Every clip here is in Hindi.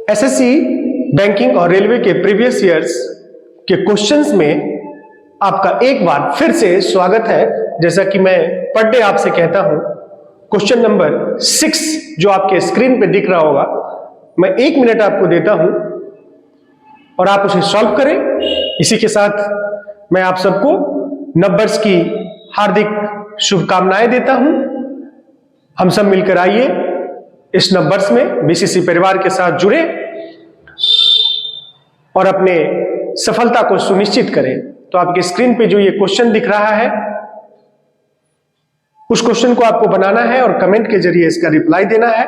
एसएससी बैंकिंग और रेलवे के प्रीवियस ईयर्स के क्वेश्चंस में आपका एक बार फिर से स्वागत है। जैसा कि मैं पर डे आपसे कहता हूं, क्वेश्चन नंबर 6 जो आपके स्क्रीन पे दिख रहा होगा, मैं 1 मिनट आपको देता हूं और आप उसे सॉल्व करें। इसी के साथ मैं आप सबको नंबर्स की हार्दिक शुभकामनाएं देता हूं। हम सब मिलकर आइए इस नंबर्स में बीसीसी परिवार के साथ जुड़े और अपने सफलता को सुनिश्चित करें। तो आपके स्क्रीन पे जो ये क्वेश्चन दिख रहा है, उस क्वेश्चन को आपको बनाना है और कमेंट के जरिए इसका रिप्लाई देना है।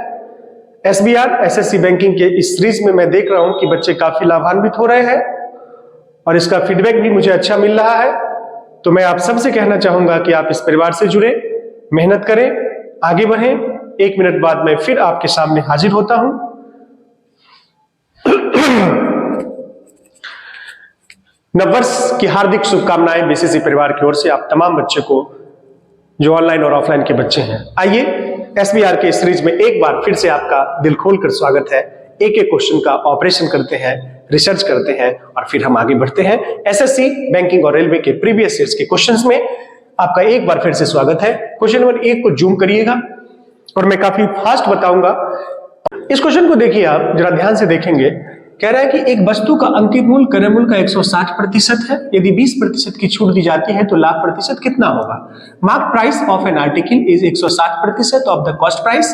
एसबीआर एसएससी बैंकिंग के इस सीरीज में मैं देख रहा हूं कि बच्चे काफी लाभान्वित हो रहे हैं और इसका फीडबैक भी मुझे अच्छा मिल रहा है। तो मैं आप सबसे कहना चाहूंगा कि आप इस परिवार से जुड़े, मेहनत करें, आगे बढ़ें। 1 मिनट बाद मैं फिर आपके सामने हाजिर होता हूं। नंबर्स की हार्दिक शुभकामनाएं बीसीसी परिवार की ओर से आप तमाम बच्चे को, जो ऑनलाइन और ऑफलाइन के बच्चे हैं। आइए एसबीआर के सीरीज में एक बार फिर से आपका दिल खोलकर स्वागत है। एक एक क्वेश्चन का ऑपरेशन करते हैं, रिसर्च करते हैं और फिर हम आगे बढ़ते हैं। एसएससी बैंकिंग और रेलवे के प्रीवियस ईयर्स के क्वेश्चंस में आपका एक बार फिर से स्वागत है। क्वेश्चन नंबर 1 को जूम करिएगा और मैं काफी फास्ट बताऊंगा। इस क्वेश्चन को देखिए, आप जरा ध्यान से देखेंगे। कह रहा है कि एक वस्तु का अंकित मूल्य क्रय मूल्य का 160% है। यदि 20% की छूट दी जाती है तो लाभ प्रतिशत कितना होगा? Mark price of an article is 160% of the cost price.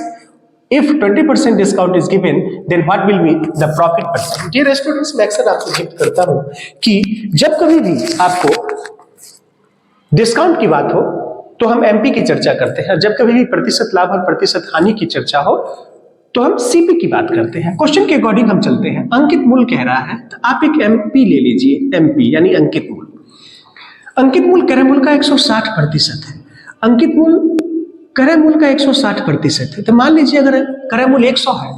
If 20% discount is given, then what will be the profit percent? Dear students, मैं अक्सर आपसे जिक्र करता हूं कि जब कभी भी आपको डिस्काउंट की बात हो तो हम एमपी की चर्चा करते हैं, जब कभी भी प्रतिशत लाभ और प्रतिशत हानि की चर्चा हो तो हम सीपी की बात करते हैं। क्वेश्चन के अकॉर्डिंग हम चलते हैं। अंकित मूल्य कह रहा है तो आप एक एमपी ले लीजिए, एमपी यानी अंकित मूल्य। अंकित मूल्य क्रय मूल्य का 160% है। अंकित मूल्य क्रय मूल्य का 160% है। तो मान लीजिए अगर क्रय मूल्य 100 है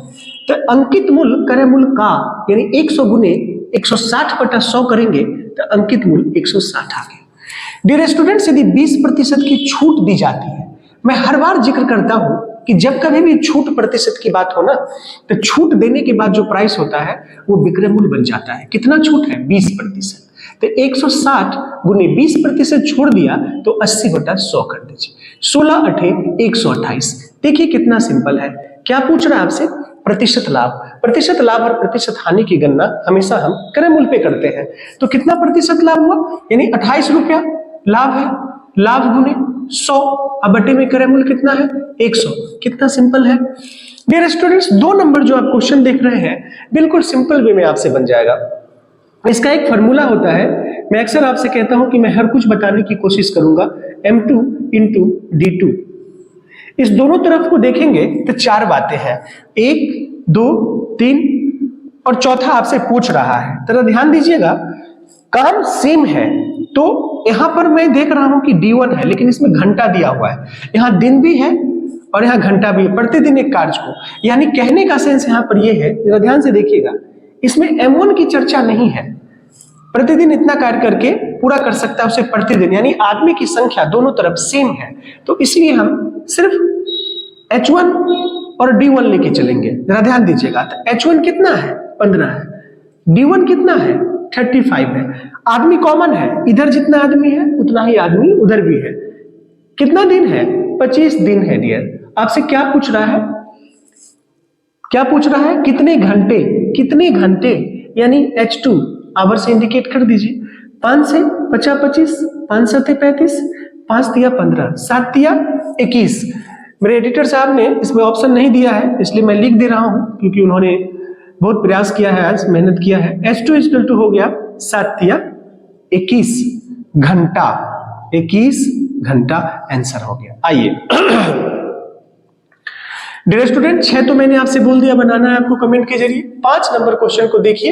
तो अंकित मूल्य क्रय मूल्य का यानी 100 गुने 160/100 करेंगे तो अंकित मूल्य 160 आ गया। डियर स्टूडेंट्स, यदि 20% की छूट दी जाती है, मैं हर बार जिक्र करता हूं कि जब कभी भी छूट प्रतिशत की बात हो ना, तो छूट देने के बाद जो प्राइस होता है वो विक्रय मूल्य बन जाता है। कितना छूट है? 20%। तो 160 गुने 20% छोड़ दिया तो 80/100 कर दीजिए। 16 8 128। देखिए कितना सिंपल है। क्या पूछ रहा है आपसे? प्रतिशत लाभ। प्रतिशत लाभ और प्रतिशत हानि की गणना हमेशा हम क्रय मूल्य पे करते हैं। तो कितना प्रतिशत लाभ हुआ? यानी 28 रुपया लाभ है। लाभ गुने 100, अब बटे में क्रय मूल्य कितना है? 100। कितना सिंपल है। डियर स्टूडेंट्स, 2 नंबर जो आप क्वेश्चन देख रहे हैं बिल्कुल सिंपल वे में आपसे बन जाएगा। इसका एक फॉर्मूला होता है। मैं अक्सर आपसे कहता हूं कि मैं हर कुछ बताने की कोशिश करूंगा। M2 × D2। इस दोनों तरफ को देखेंगे तो 4 बातें हैं। 1 2 3 और चौथा आपसे पूछ रहा है। जरा ध्यान दीजिएगा, काम सेम है। तो यहां पर मैं देख रहा हूं कि D1 है, लेकिन इसमें घंटा दिया हुआ है। यहां दिन भी है और यहां घंटा भी है, प्रतिदिन एक कार्य को। यानी कहने का सेंस यहां पर यह है, जरा ध्यान से देखिएगा, इसमें M1 की चर्चा नहीं है। प्रतिदिन इतना कार्य करके पूरा कर सकता है उसे प्रतिदिन, यानी आदमी की संख्या दोनों तरफ सेम है। तो इसलिए हम सिर्फ H1 और D1 लेके चलेंगे। जरा ध्यान दीजिएगा, तो H1 कितना है? 15 है। D1 कितना है? 35 है। आदमी कॉमन है, इधर जितना आदमी है उतना ही आदमी उधर भी है। कितना दिन है? 25 दिन है। डियर, आपसे क्या पूछ रहा है? क्या पूछ रहा है? कितने घंटे? कितने घंटे यानी H2 आवर से इंडिकेट कर दीजिए। 5 से 50 25, 5 7 35, 5 तिया 15, 7 तिया 21। मेरे एडिटर साहब ने इसमें ऑप्शन नहीं दिया है, इसलिए मैं लिख दे रहा हूं क्योंकि उन्होंने बहुत प्रयास किया है, आज मेहनत किया है। H2 = हो गया 7 तिया 21 घंटा। 21 घंटा आंसर हो गया। आइए डियर स्टूडेंट, 6 तो मैंने आपसे बोल दिया, बनाना है आपको कमेंट के जरिए। 5 नंबर क्वेश्चन को देखिए,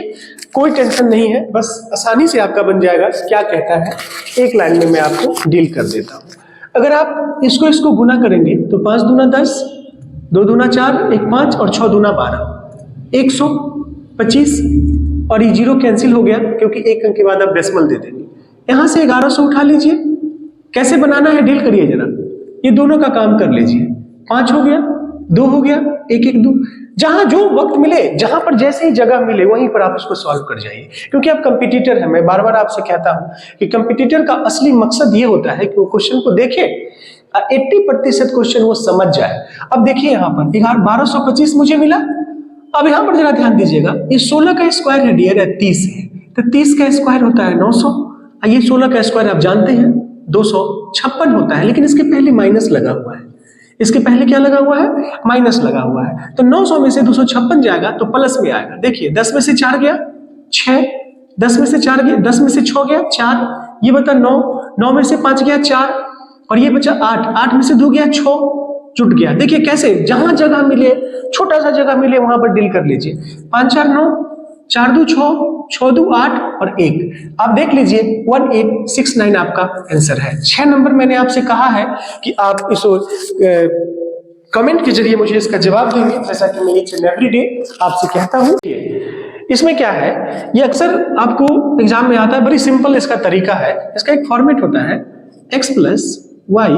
कोई टेंशन नहीं है, बस आसानी से आपका बन जाएगा। क्या कहता है, एक लाइन में मैं आपको डील कर देता हूं। अगर आप इसको गुना करेंगे तो 5 दूना 10, 2 दूना 4, 1 5 और 6 दूना 12, 125 और ये 0 कैंसिल हो गया क्योंकि 1 अंक के बाद आप डेसिमल दे देंगे। यहां से 1100 उठा लीजिए। कैसे बनाना है डील करिए जरा, ये दोनों का काम कर लीजिए। 5 हो गया, 2 हो गया, 1 1 2, जहां जो वक्त मिले, जहां पर जैसे ही जगह मिले वहीं पर आप उसको सॉल्व कर जाइए, क्योंकि आप कंपटीटर हैं। मैं बार बार आपसे कहता हूं कि कंपटीटर का असली मकसद ये होता है कि वो क्वेश्चन को देखे, 80% क्वेश्चन वो समझ जाए। अब देखिए यहां पर 1225 मुझे मिला। अब यहां पर जरा ध्यान दीजिएगा, ये 16 का स्क्वायर है डियर, 30 है, तो 30 का स्क्वायर होता है 900। ये 16 का स्क्वायर आप जानते हैं 256 होता है, लेकिन इसके पहले माइनस लगा हुआ है। इसके पहले क्या लगा हुआ है? माइनस लगा हुआ है। तो 900 में से 256 जाएगा तो प्लस में आएगा। देखिए 10 में से 4 गया 6, 10 में से 4 गया, 10 में से 6 गया 4, ये बता 9, 9 में से 5 गया 4, और ये बचा 8, 8 में से 2 गया 6, जुट गया। देखिए कैसे, जहां जगह मिले, छोटा सा जगह मिले वहां पर डील कर लीजिए। 5 4 9, 4 2 6, 6 2 8 और 1। आप देख लीजिए 1869 आपका आंसर है। 6 नंबर मैंने आपसे कहा है कि आप इस कमेंट के जरिए मुझे इसका जवाब देंगे, जैसा कि मैं ईच एंड एवरी डे आपसे कहता हूं। इसमें क्या है, ये अक्सर आपको एग्जाम में आता है, बड़ी सिंपल इसका तरीका है। इसका एक फॉर्मेट होता है, x plus Y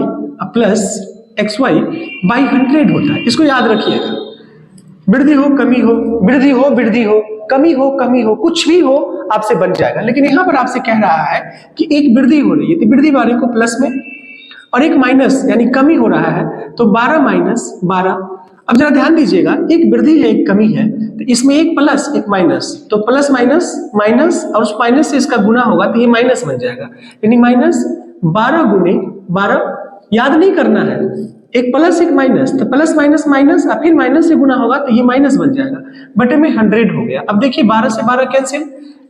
plus X Y by 100 होता है। इसको याद रखिएगा। वृद्धि हो कमी हो, वृद्धि हो वृद्धि हो, कमी हो कमी हो, कुछ भी हो आपसे बन जाएगा। लेकिन यहां पर आपसे कह रहा है कि एक वृद्धि हो रही है तो वृद्धि वाले को प्लस में, और एक माइनस यानी कमी हो रहा है तो 12 माइनस 12। अब जरा ध्यान दीजिएगा, एक वृद्धि है एक कमी है, तो इसमें एक प्लस एक माइनस, तो प्लस माइनस माइनस, और उस माइनस से इसका गुना होगा तो ये माइनस बन जाएगा, यानी माइनस 12 गुने 12। याद नहीं करना है, एक प्लस एक माइनस, तो प्लस माइनस माइनस, और फिर माइनस से गुना होगा तो ये माइनस बन जाएगा, बटे में 100 हो गया। अब देखिए 12 से 12 कैंसिल।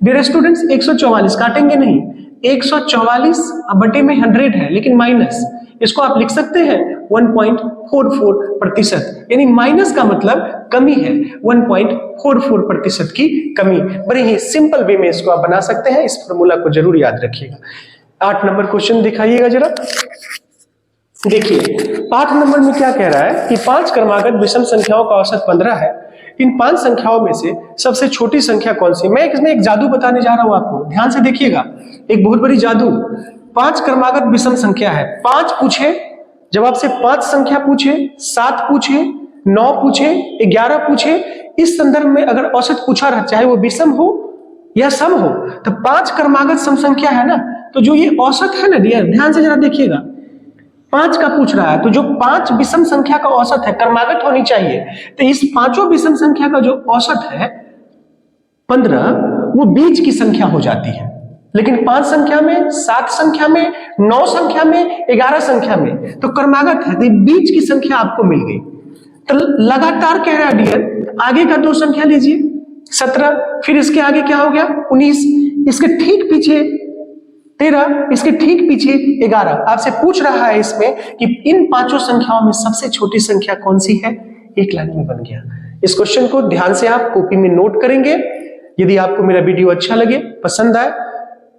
डियर स्टूडेंट्स 144 काटेंगे नहीं, 144 बटे में 100 है लेकिन माइनस, इसको आप लिख सकते हैं 1.44%, यानी माइनस का मतलब कमी है, 1.44% की कमी। बड़े ही सिंपल वे में इसको आप बना सकते हैं। इस फॉर्मूला को जरूर याद रखिएगा। 8 नंबर क्वेश्चन दिखाइएगा जरा। देखिए 8 नंबर में क्या कह रहा है कि 5 क्रमागत विषम संख्याओं का औसत 15 है। इन 5 संख्याओं में से सबसे छोटी संख्या कौन सी? मैं इसमें एक जादू बताने जा रहा हूं आपको, ध्यान से देखिएगा, एक बहुत बड़ी जादू। 5 क्रमागत विषम संख्या है, 5 पूछे, जब आपसे 5 संख्या पूछे, 7 पूछे, 9 पूछे, 11 पूछे, इस संदर्भ में अगर औसत पूछा रहा, चाहे वो विषम हो या सम हो, तो 5 क्रमागत सम संख्या है ना, तो जो ये औसत है ना डियर, ध्यान से जरा देखिएगा, 5 का पूछ रहा है, तो जो 5 विषम संख्या का औसत है, क्रमागत होनी चाहिए, तो इस 5 विषम संख्या का जो औसत है 15, वो बीच की संख्या हो जाती है। लेकिन 5 संख्या में, 7 संख्या में, 9 संख्या में, 11 संख्या में तो क्रमागत है, तो बीच की संख्या आपको मिल गई। तो लगातार कह रहा है डियर, आगे का 2 संख्या लीजिए 17, फिर इसके आगे क्या हो गया 19, इसके ठीक पीछे 13, इसके ठीक पीछे 11। आपसे पूछ रहा है इसमें कि इन 5 संख्याओं में सबसे छोटी संख्या कौन सी है? एक लाइन में बन गया। इस क्वेश्चन को ध्यान से आप कॉपी में नोट करेंगे। यदि आपको मेरा वीडियो अच्छा लगे, पसंद आए,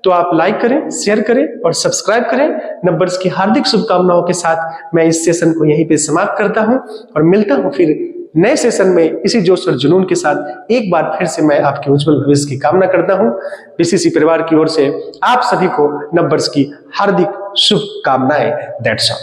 तो आप लाइक करें, शेयर करें और सब्सक्राइब करें। नंबर्स की हार्दिक शुभकामनाओं के साथ मैं इस सेशन को यहीं पे समाप्त करता हूं और मिलता हूं फिर नए सेशन में इसी जोश और जुनून के साथ। एक बार फिर से मैं आपके उज्जवल भविष्य की कामना करता हूं। बीसीसी परिवार की ओर से आप सभी को नंबर्स की हार्दिक शुभकामनाएं। That's all.